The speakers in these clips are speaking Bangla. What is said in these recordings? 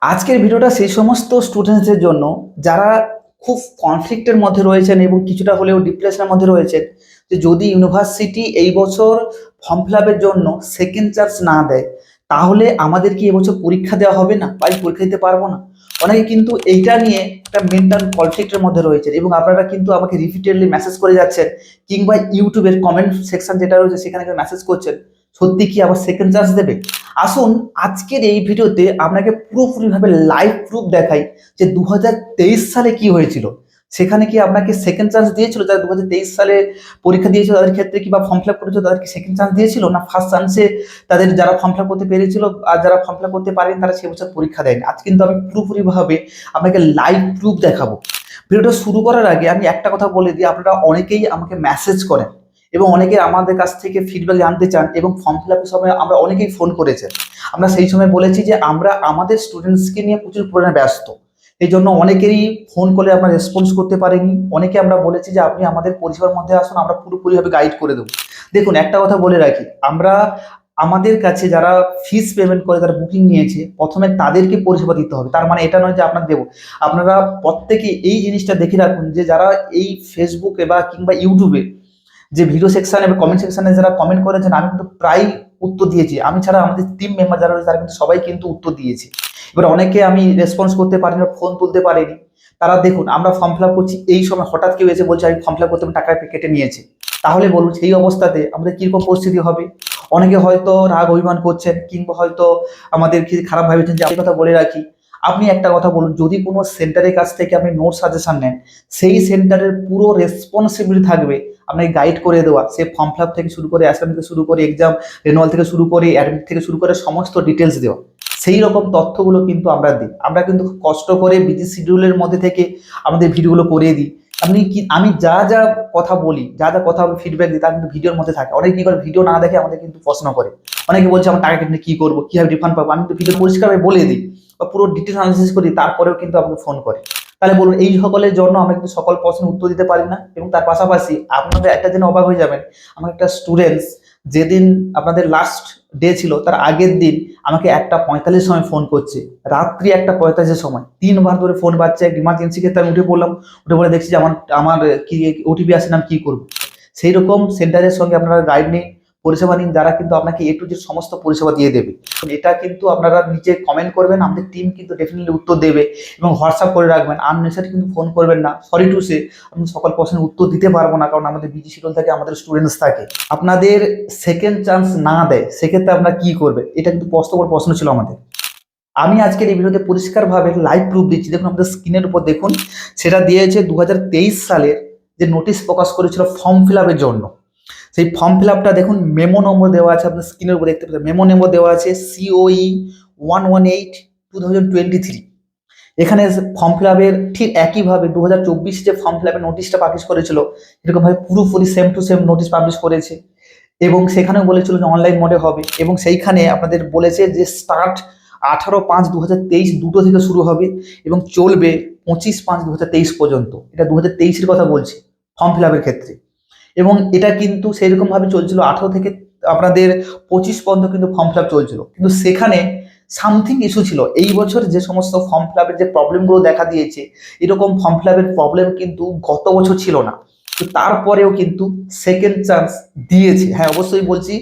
আজকের ভিডিওটা সেই সমস্ত স্টুডেন্টসদের জন্য যারা খুব কনফ্লিক্টের মধ্যে রয়েছেন এবং কিছুটা হলেও ডিপ্রেশনের মধ্যে রয়েছেন, যে যদি ইউনিভার্সিটি এই বছর ফর্ম ফিল আপের জন্য সেকেন্ড চান্স না দেয়, তাহলে আমাদের কি এবছর পরীক্ষা দেওয়া হবে না বা আমি পরীক্ষা দিতে পারবো না। অনেকে কিন্তু এইটা নিয়ে একটা মেন্টাল কনফ্লিক্টের মধ্যে রয়েছে এবং আপনারা কিন্তু আমাকে রিপিটেডলি মেসেজ করে যাচ্ছেন, কিংবা ইউটিউবের কমেন্ট সেকশন যেটা রয়েছে সেখানে মেসেজ করছেন, সত্যি কি আবার সেকেন্ড চান্স দেবে। আসুন আজকের এই ভিডিওতে আপনাকে পুরোপুরিভাবে লাইভ প্রুফ দেখাই যে 2023 সালে কি হয়েছিল। সেখানে কি আপনাকে সেকেন্ড চান্স দিয়েছিল? যারা 2023 সালে পরীক্ষা দিয়েছিল তাদের ক্ষেত্রে কি, বা ফর্ম ফিল আপ করেছিল তাদেরকে সেকেন্ড চান্স দিয়েছিল, না ফার্স্ট চান্সে তাদের যারা ফর্ম ফিল আপ করতে পেরেছিল আর যারা ফর্ম ফিল আপ করতে পারেনি তারা সে বছর পরীক্ষা দেয়নি? আজ কিন্তু আমি পুরোপুরিভাবে আপনাকে লাইভ প্রুফ দেখাবো। ভিডিওটা শুরু করার আগে আমি একটা কথা বলে দিই, আপনারা অনেকেই আমাকে মেসেজ করেন এবং অনেকে আমাদের কাছ থেকে ফিডব্যাক জানতে চান, এবং ফর্ম ফিল আপের সময় আমরা অনেকেই ফোন করেছেন। আমরা সেই সময় বলেছি যে আমরা আমাদের স্টুডেন্টসকে নিয়ে প্রচুর পরিমাণে ব্যস্ত, এই জন্য অনেকেরই ফোন করে আমরা রেসপন্স করতে পারিনি। অনেকে আমরা বলেছি যে আপনি আমাদের পরিষেবার মধ্যে আসুন, আমরা পুরোপুরিভাবে গাইড করে দেবো। দেখুন, একটা কথা বলে রাখি, আমরা আমাদের কাছে যারা ফিস পেমেন্ট করে, যারা বুকিং নিয়েছে, প্রথমে তাদেরকে পরিষেবা দিতে হবে। তার মানে এটা নয় যে আপনার দেবো। আপনারা প্রত্যেকে এই জিনিসটা দেখে রাখুন যে যারা এই ফেসবুকে বা কিংবা ইউটিউবে যে ভিডিও সেকশন এবং কমেন্ট সেকশনে যারা কমেন্ট করেছেন, আমি কিন্তু প্রায় উত্তর দিয়েছি। আমি ছাড়া আমাদের টিম মেম্বার যারা রয়েছে তারা কিন্তু সবাই কিন্তু উত্তর দিয়েছে। এবার অনেকে আমি রেসপন্স করতে পারিনি, ফোন তুলতে পারিনি। তারা দেখুন, আমরা ফর্ম ফিল আপ করছি, এই সময় হঠাৎ কেউ এসে বলছে আমি ফর্ম ফিল আপ করতে টাকা কেটে নিয়েছে, তাহলে বলুন সেই অবস্থাতে আমাদের কিরকম পরিস্থিতি হবে। অনেকে হয়তো রাগ অভিমান করছেন, কিংবা হয়তো আমাদের কি খারাপ ভাবেছেন। যে আমি কথা বলে রাখি, আপনি একটা কথা বলুন, যদি কোনো সেন্টারের কাছ থেকে আপনি নোট সাজেশন নেন, সেই সেন্টারের পুরো রেসপন্সিবিলিটি থাকবে আপনাকে গাইড করে দেওয়া। সে ফর্ম ফিল আপ থেকে শুরু করে অ্যাসাইনমেন্ট থেকে শুরু করে এক্সাম রেনুয়াল থেকে শুরু করে অ্যাডমিট থেকে শুরু করে সমস্ত ডিটেলস দেওয়া। সেই রকম তথ্যগুলো কিন্তু আমরা দিই। আমরা কিন্তু খুব কষ্ট করে বিজি শিডিউলের মধ্যে থেকে আমাদের ভিডিওগুলো করে দিই। আপনি কি, আমি যা যা কথা বলি, যা যা কথা ফিডব্যাক দিই তা কিন্তু ভিডিওর মধ্যে থাকে। অনেকে কি করে, ভিডিও না দেখে আমাদের কিন্তু প্রশ্ন করে। অনেকে বলছে আমার টাকা কেটে কি করবো, কিভাবে রিফান্ড পাবো। আমি তো ভিডিও পরিষ্কারভাবে বলে দিই বা পুরো ডিটেলস অ্যানালিসিস করি, তারপরেও কিন্তু আমাকে ফোন করে। তাহলে বলুন, এই সকলের জন্য আমরা কিন্তু সকল প্রশ্নের উত্তর দিতে পারি না। এবং তার পাশাপাশি আপনাদের একটা দিন অবাক হয়ে যাবেন, আমার একটা স্টুডেন্টস যেদিন আপনাদের লাস্ট ডে ছিল তার আগের দিন আমাকে 1:45 সময় ফোন করছে, রাত্রি 1:45 সময় 3বার ধরে ফোন বাজছে। এক ইমার্জেন্সি ক্ষেত্রে আমি উঠে পড়লাম, উঠে পড়ে দেখছি যে আমার আমার কি ওটিপি আসে না, আমি কি করবো। সেই রকম সেন্টারের সঙ্গে আপনারা গাইড নিন, পরিষেবা নিন, যারা কিন্তু আপনাকে এ টু জেড সমস্ত পরিষেবা দিয়ে দেবে। এটা কিন্তু আপনারা নিচে কমেন্ট করবেন, আমাদের টিম কিন্তু ডেফিনেটলি উত্তর দেবে। এবং হোয়াটসঅ্যাপ করে রাখবেন, আননেসারি কিন্তু ফোন করবেন না। সরি টু সে, আমি সকল প্রশ্নের উত্তর দিতে পারবো না, কারণ আমাদের বিজি শিডিউল থাকে, আমাদের স্টুডেন্টস থাকে। আপনাদের সেকেন্ড চান্স না দেয়, সেক্ষেত্রে আপনারা কি করবে, এটা কিন্তু প্রশ্ন ছিল আমাদের। আমি আজকের এই ভিডিওতে পরিষ্কারভাবে লাইভ প্রুফ দিচ্ছি। দেখুন আমাদের স্ক্রিনের উপর দেখুন, সেটা দিয়েছে 2023 সালের যে নোটিশ প্রকাশ করেছিল ফর্ম ফিল আপের জন্য। সেই ফর্ম ফিল আপটা দেখুন, মেমো নম্বর দেওয়া আছে, আপনার স্ক্রিনের উপর দেখতে পাচ্ছেন মেমো নম্বর দেওয়া আছে COE 118/2023। এখানে ফর্ম ফিল আপের ঠিক একইভাবে 2024 যে ফর্ম ফিল আপের নোটিশটা পাবলিশ করেছিল, এরকমভাবে পুরোপুরি same to same notice publish করেছে। এবং সেখানেও বলেছিল যে অনলাইন মোডে হবে, এবং সেইখানে আপনাদের বলেছে যে স্টার্ট 18/5/2023 দুটো থেকে শুরু হবে এবং চলবে 25/5/2023 পর্যন্ত। এটা 2023-এর কথা বলছি ফর্ম ফিল আপের ক্ষেত্রে। এবং এটা কিন্তু সেইরকম ভাবে চলছিল 18 থেকে আপনাদের 25 পর্যন্ত কিন্তু ফর্ম ফিল আপ চলছিল। কিন্তু সেখানে সামথিং ইস্যু ছিল। এই বছর যে সমস্ত ফর্ম ফিল আপের যে প্রবলেমগুলো দেখা দিয়েছে, এরকম ফর্ম ফিল আপের প্রবলেম কিন্তু গত বছর ছিল না। তো তারপরেও কিন্তু সেকেন্ড চান্স দিয়েছে। হ্যাঁ, অবশ্যই বলছি,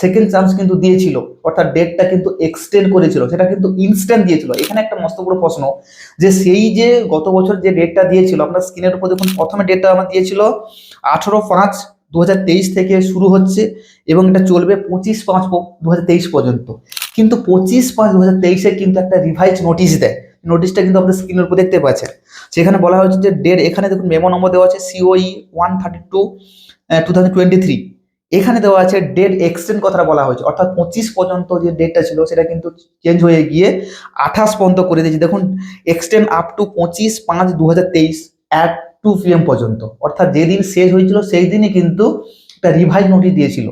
সেকেন্ড চান্স কিন্তু দিয়েছিল, অর্থাৎ ডেটটা কিন্তু এক্সটেন্ড করেছিল, সেটা কিন্তু ইনস্ট্যান্ট দিয়েছিল। এখানে একটা মস্ত বড় প্রশ্ন, যে সেই যে গত বছর যে ডেটটা দিয়েছিল, আপনার স্ক্রিনের উপর দেখুন, প্রথমে ডেটটা আমার দিয়েছিল 18/5/2023 থেকে শুরু হচ্ছে এবং এটা চলবে 25/5/2023 পর্যন্ত। কিন্তু 25/5/2023-এ কিন্তু একটা রিভাইজ নোটিশ দেয়। নোটিশটা কিন্তু আপনাদের স্ক্রিনের উপর দেখতে পাচ্ছেন। সেখানে বলা হয়েছে যে ডেট, এখানে দেখুন মেমো নম্বর দেওয়া আছে COE 132/2023। এখানে দেওয়া আছে ডেট এক্সটেন্ড কথাটা বলা হয়েছে, অর্থাৎ 25 পর্যন্ত যে ডেটটা ছিল সেটা কিন্তু চেঞ্জ হয়ে গিয়ে 28 পর্যন্ত করে দিয়েছে। দেখুন, এক্সটেন্ড আপ টু 25/5/2023 2 PM পর্যন্ত, অর্থাৎ যেদিন শেষ হয়েছিল সেই দিনই কিন্তু একটা রিভাইজ নোটিশ দিয়েছিল।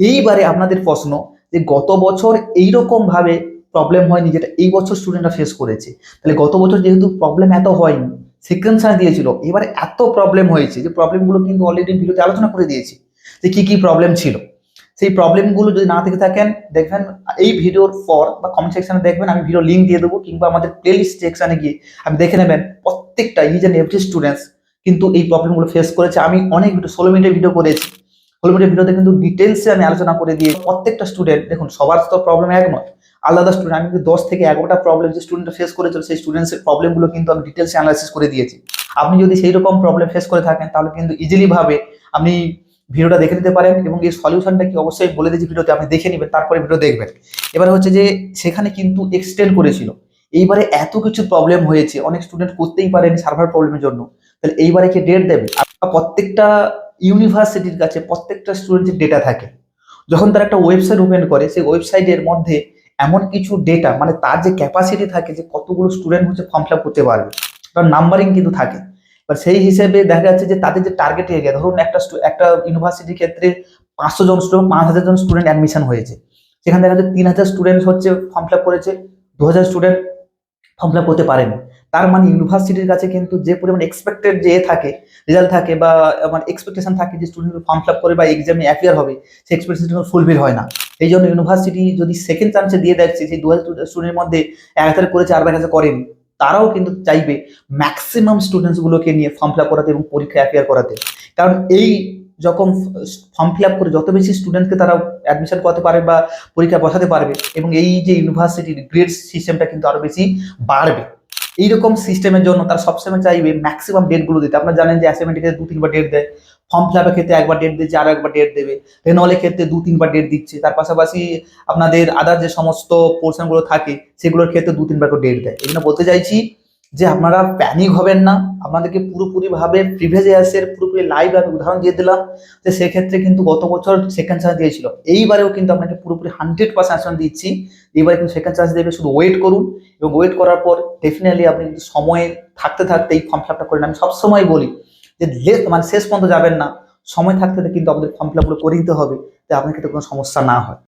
এইবারে আপনাদের প্রশ্ন, যে গত বছর এইরকম ভাবে প্রবলেম হয়নি যেটা এই বছর স্টুডেন্টরা ফেস করেছে। তাহলে গত বছর যেহেতু প্রবলেম এত হয়নি, সেকেন্ড চান্স দিয়েছিল, এবারে এত প্রবলেম হয়েছে, যে প্রবলেমগুলো কিন্তু অলরেডি ভিডিওতে আলোচনা করে দিয়েছি যে কি কি প্রবলেম ছিল। সেই প্রবলেমগুলো যদি না থেকে থাকেন, দেখবেন এই ভিডিওর পর বা কমেন্ট সেকশনে দেখবেন, আমি ভিডিও লিঙ্ক দিয়ে দেবো, কিংবা আমাদের প্লেলিস্ট সেকশনে গিয়ে আপনি দেখে নেবেন। প্রত্যেকটা ইচ অ্যান্ড এভরি স্টুডেন্টস কিন্তু এই প্রবলেমগুলো ফেস করেছে। আমি অনেক ভিডিও 16 মিনিটের ভিডিও করেছি, 16 মিনিটের ভিডিওতে কিন্তু ডিটেলসে আমি আলোচনা করে দিয়ে প্রত্যেকটা স্টুডেন্ট, দেখুন সবার তো প্রবলেম এক নয়, আলাদা স্টুডেন্ট, আমি কিন্তু 10 থেকে 11টা প্রবলেম যে স্টুডেন্ট ফেস করেছিল সেই স্টুডেন্টসের প্রবলেমগুলো কিন্তু আমি ডিটেলসে অ্যানালাইসিস করে দিয়েছি। আপনি যদি সেই রকম প্রবলেম ফেস করে থাকেন তাহলে কিন্তু ইজিলি ভাবে আপনি ভিডিওটা দেখে নিতে পারেন, এবং এই সলিউশনটা কি অবশ্যই বলে দিয়েছি ভিডিওতে, আপনি দেখে নেবেন, তারপরে ভিডিও দেখবেন। এবার হচ্ছে যে সেখানে কিন্তু এক্সটেন্ড করেছিল, এইবারে এত কিছু প্রবলেম হয়েছে, অনেক স্টুডেন্ট করতেই পারেনি সার্ভার প্রবলেমের জন্য, তাহলে এইবারে কি ডেট দেবে? আর প্রত্যেকটা ইউনিভার্সিটির কাছে প্রত্যেকটা স্টুডেন্টের ডেটা থাকে। যখন তারা একটা ওয়েবসাইট ওপেন করে, সেই ওয়েবসাইটের মধ্যে এমন কিছু ডেটা, মানে তার যে ক্যাপাসিটি থাকে যে কতগুলো স্টুডেন্ট হচ্ছে ফর্ম ফিল আপ করতে পারবে, কারণ নাম্বারিং কিন্তু থাকে। এবার সেই হিসেবে দেখা যাচ্ছে যে তাদের যে টার্গেট এরিয়া, ধরুন একটা ইউনিভার্সিটির ক্ষেত্রে 500 জন স্টুডেন্ট, 5000 জন স্টুডেন্ট অ্যাডমিশন হয়েছে, সেখানে দেখা যাচ্ছে 3000 স্টুডেন্ট হচ্ছে ফর্ম ফিল আপ করেছে, 2000 স্টুডেন্ট ফর্ম ফিল আপ করতে পারেনি। তার মানে ইউনিভার্সিটির কাছে কিন্তু যে পরিমাণ এক্সপেক্টেড যে থাকে, রেজাল্ট থাকে, বা মানে এক্সপেকটেশন থাকে যে স্টুডেন্ট ফর্ম ফিল আপ করে বা এক্সামে অ্যাপিয়ার হবে, সেই এক্সপেকটেশন ফুলফিল হয় না। এই জন্য ইউনিভার্সিটি যদি সেকেন্ড চান্সে দিয়ে দেখছে সেই 2000 স্টুডেন্টের মধ্যে 1000 করেছে আর 1000 করেনি, তারাও কিন্তু চাইবে ম্যাক্সিমাম স্টুডেন্টস গুলোকে নিয়ে ফর্ম ফিল আপ করাতে এবং পরীক্ষা অ্যাপিয়ার করাতে। কারণ এই যখন ফর্ম ফিল আপ করে যত বেশি স্টুডেন্টকে তারা অ্যাডমিশন করাতে পারবে বা পরীক্ষা বসাতে পারবে, এবং এই যে ইউনিভার্সিটির গ্রেড সিস্টেমটা কিন্তু আরো বেশি বাড়বে। এইরকম সিস্টেমের জন্য তারা সবসময় চাইবে ম্যাক্সিমাম ডেটগুলো দিতে। আপনারা জানেন যে অ্যাসাইনমেন্টের ক্ষেত্রে 2-3বার ডেট দেয়, ফর্ম ফিল আপের ক্ষেত্রে একবার ডেট দিচ্ছে, আরো একবার ডেট দেবে, রেনওয়ালের ক্ষেত্রে 2-3বার ডেট দিচ্ছে, তার পাশাপাশি আপনাদের আদার যে সমস্ত পোর্শনগুলো থাকে সেগুলোর ক্ষেত্রে 2-3বার করে ডেট দেয়। এই জন্য বলতে চাইছি যে আপনারা প্যানিক হবেন না, আপনাদেরকে পুরোপুরি ভাবে প্রিভিয়াস ইয়ার্সের পুরোপুরি লাইভ আমি উদাহরণ দিয়ে দিলাম যে সেক্ষেত্রে কিন্তু গত বছর সেকেন্ড চান্স দিয়েছিল, এইবারেও কিন্তু আপনাকে পুরোপুরি 100% আশ্বাস দিচ্ছি, এইবারে কিন্তু সেকেন্ড চান্স দেবে। শুধু ওয়েট করুন, এবং ওয়েট করার পর ডেফিনেটলি আপনি কিন্তু সময়ে থাকতে থাকতে এই ফর্ম ফিল আপটা করেন। আমি সবসময় বলি যে মানে শেষ পর্যন্ত যাবেন না, সময় থাকতে থাকতে কিন্তু আমাদের ফর্ম ফিল আপগুলো করে দিতে হবে, যে আপনার ক্ষেত্রে কোনো সমস্যা না হয়।